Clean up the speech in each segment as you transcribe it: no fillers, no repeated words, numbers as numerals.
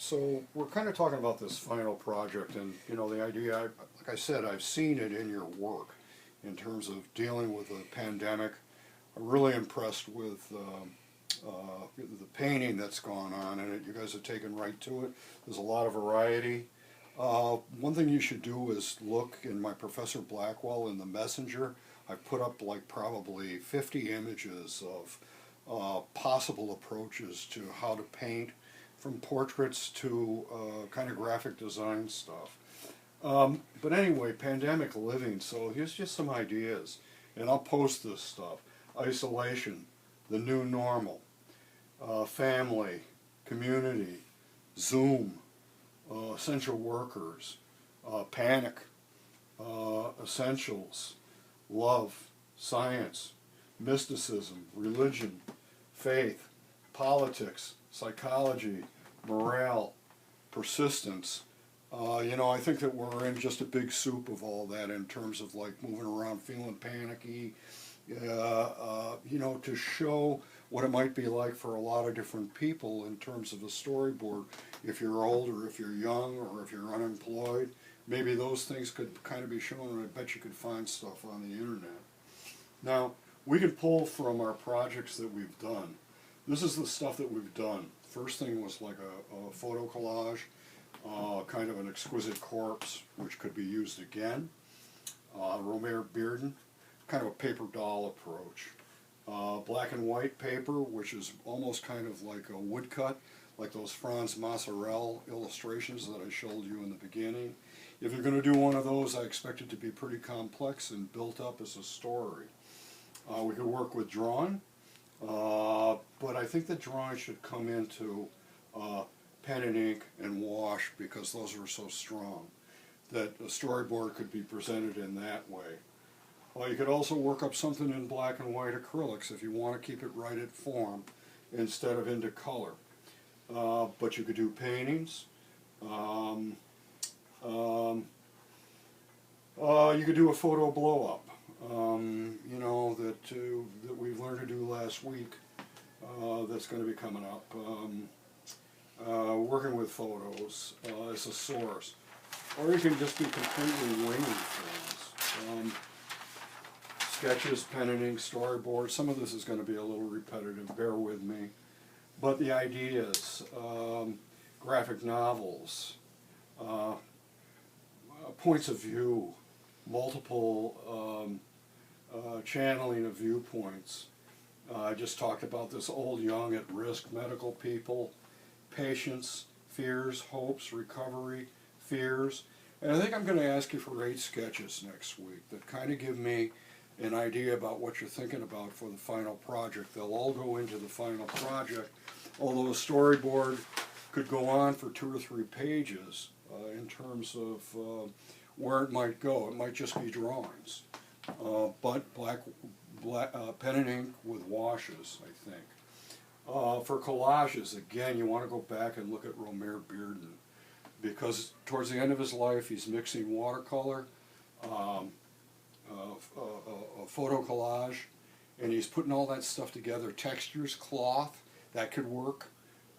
So we're kind of talking about this final project, and you know the idea. Like I said, I've seen it in your work in terms of dealing with the pandemic. I'm really impressed with the painting that's gone on in it. You guys have taken right to it. There's a lot of variety. One thing you should do is look in my Professor Blackwell in the Messenger. I've put up like probably 50 images of possible approaches to how to paint, from portraits to kind of graphic design stuff. But anyway, pandemic living, so here's just some ideas. And I'll post this stuff. Isolation, the new normal, family, community, Zoom, essential workers, panic, essentials, love, science, mysticism, religion, faith, politics, psychology, morale, persistence. I think that we're in just a big soup of all that in terms of like moving around feeling panicky, to show what it might be like for a lot of different people in terms of a storyboard. If you're old or if you're young or if you're unemployed, maybe those things could kind of be shown, and I bet you could find stuff on the internet. Now, we can pull from our projects that we've done. This is the stuff that we've done. First thing was like a photo collage, kind of an exquisite corpse, which could be used again. Romare Bearden, kind of a paper doll approach. Black and white paper, which is almost kind of like a woodcut, like those Franz Mozzarella illustrations that I showed you in the beginning. If you're going to do one of those, I expect it to be pretty complex and built up as a story. We could work with drawing, but I think that drawing should come into pen and ink and wash, because those are so strong that a storyboard could be presented in that way. You could also work up something in black and white acrylics if you want to keep it right at form instead of into color. But you could do paintings. You could do a photo blow-up, that we've learned to do last week. That's going to be coming up. Working with photos as a source. Or you can just be completely winging things. Sketches, pen and ink, storyboards. Some of this is going to be a little repetitive, bear with me. But the ideas, graphic novels, points of view, multiple channeling of viewpoints. I just talked about this old, young, at risk, medical people, patience, fears, hopes, recovery, fears. And I think I'm going to ask you for 8 sketches next week that kind of give me an idea about what you're thinking about for the final project. They'll all go into the final project, although a storyboard could go on for 2 or 3 pages in terms of where it might go. It might just be drawings, but pen and ink with washes, I think. For collages, again, you want to go back and look at Romare Bearden, because towards the end of his life he's mixing watercolor, a photo collage, and he's putting all that stuff together. Textures, cloth, that could work.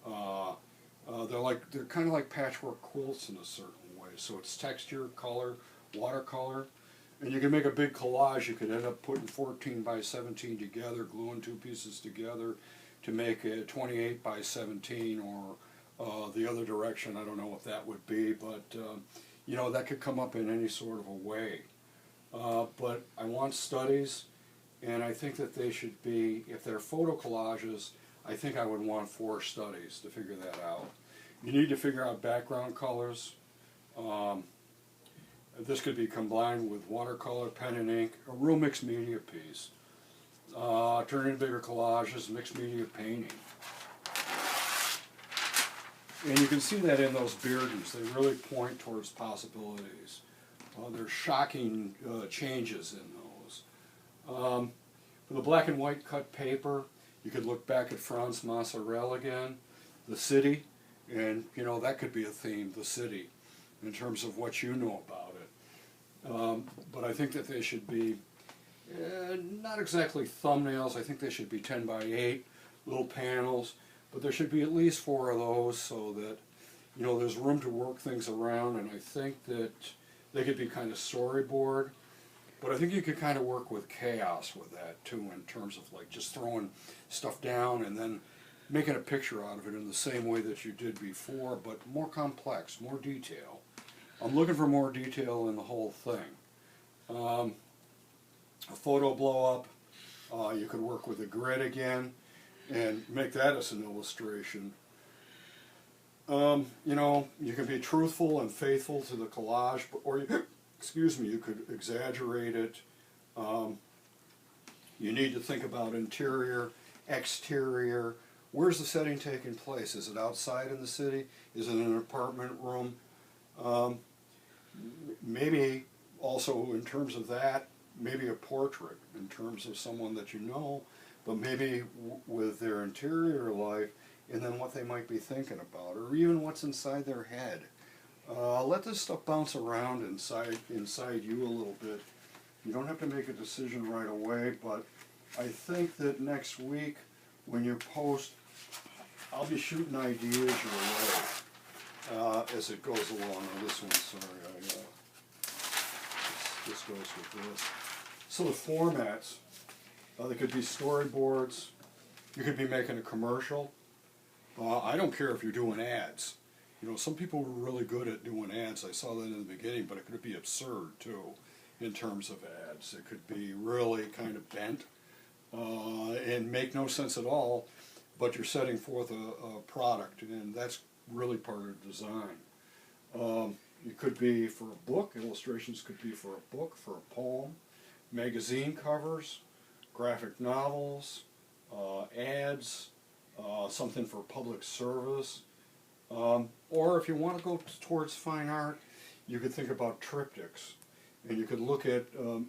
They're kind of like patchwork quilts in a certain way. So it's texture, color, watercolor, and you can make a big collage. You could end up putting 14 by 17 together, gluing 2 pieces together to make a 28 by 17, or the other direction. I don't know what that would be, but that could come up in any sort of a way. But I want studies, and I think that they should be, if they're photo collages, I think I would want 4 studies to figure that out. You need to figure out background colors. This could be combined with watercolor, pen and ink, a real mixed media piece. Turn into bigger collages, mixed media painting. And you can see that in those Beardens. They really point towards possibilities. There's shocking changes in those. For the black and white cut paper, you could look back at Franz Mozzarella again, the city, and that could be a theme, the city, in terms of what you know about it. But I think that they should be not exactly thumbnails. I think they should be 10 by 8, little panels, but there should be at least 4 of those, so that you know, there's room to work things around, and I think that they could be kind of storyboard, but I think you could kind of work with chaos with that too, in terms of like just throwing stuff down and then making a picture out of it in the same way that you did before, but more complex, more detail. I'm looking for more detail in the whole thing. A photo blow up, you could work with a grid again and make that as an illustration. You know, you can be truthful and faithful to the collage, or you, excuse me, you could exaggerate it. You need to think about interior, exterior. Where's the setting taking place? Is it outside in the city? Is it in an apartment room? Maybe also in terms of that, maybe a portrait in terms of someone that you know, but maybe with their interior life, and then what they might be thinking about, or even what's inside their head. Let this stuff bounce around inside you a little bit. You don't have to make a decision right away, but I think that next week when you post, I'll be shooting ideas your way as it goes along. On this one, sorry, this goes with this. So the formats, they could be storyboards. You could be making a commercial. I don't care if you're doing ads. You know, some people were really good at doing ads. I saw that in the beginning, but it could be absurd too in terms of ads. It could be really kind of bent and make no sense at all, but you're setting forth a product, and that's really part of design. It could be for a book. Illustrations could be for a book, for a poem, magazine covers, graphic novels, ads, something for public service. Or if you want to go towards fine art, you could think about triptychs. And you could look at a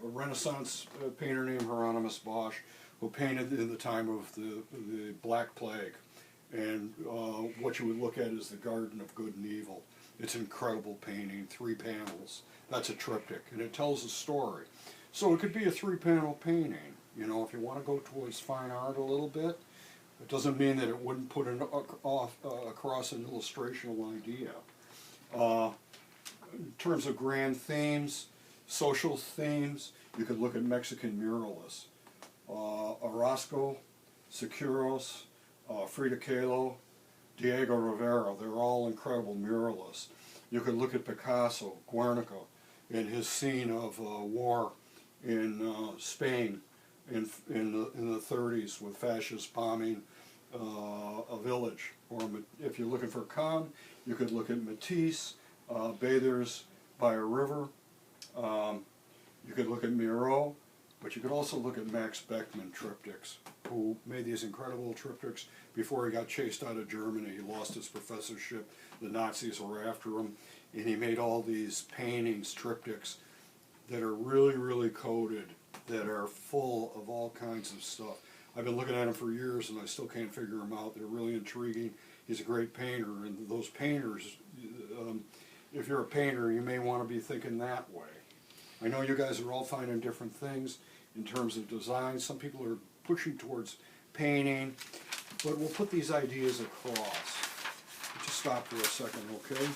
Renaissance painter named Hieronymus Bosch, who painted in the time of the Black Plague. And what you would look at is the Garden of Good and Evil. It's an incredible painting, 3 panels. That's a triptych, and it tells a story. So it could be a 3-panel painting. You know, if you want to go towards fine art a little bit, it doesn't mean that it wouldn't put across an illustrational idea. In terms of grand themes, social themes, you could look at Mexican muralists. Orozco, Siqueiros, Frida Kahlo, Diego Rivera, they're all incredible muralists. You could look at Picasso, Guernica, and his scene of war in Spain in the 30s with fascist bombing a village. Or if you're looking for calm, you could look at Matisse, Bathers by a River. You could look at Miro, but you could also look at Max Beckmann triptychs, who made these incredible triptychs before he got chased out of Germany. He lost his professorship, the Nazis were after him, and he made all these paintings, triptychs, that are really, really coded, that are full of all kinds of stuff. I've been looking at them for years and I still can't figure them out. They're really intriguing. He's a great painter, and those painters, if you're a painter, you may want to be thinking that way. I know you guys are all finding different things in terms of design. Some people are pushing towards painting, but we'll put these ideas across. Just stop for a second, okay?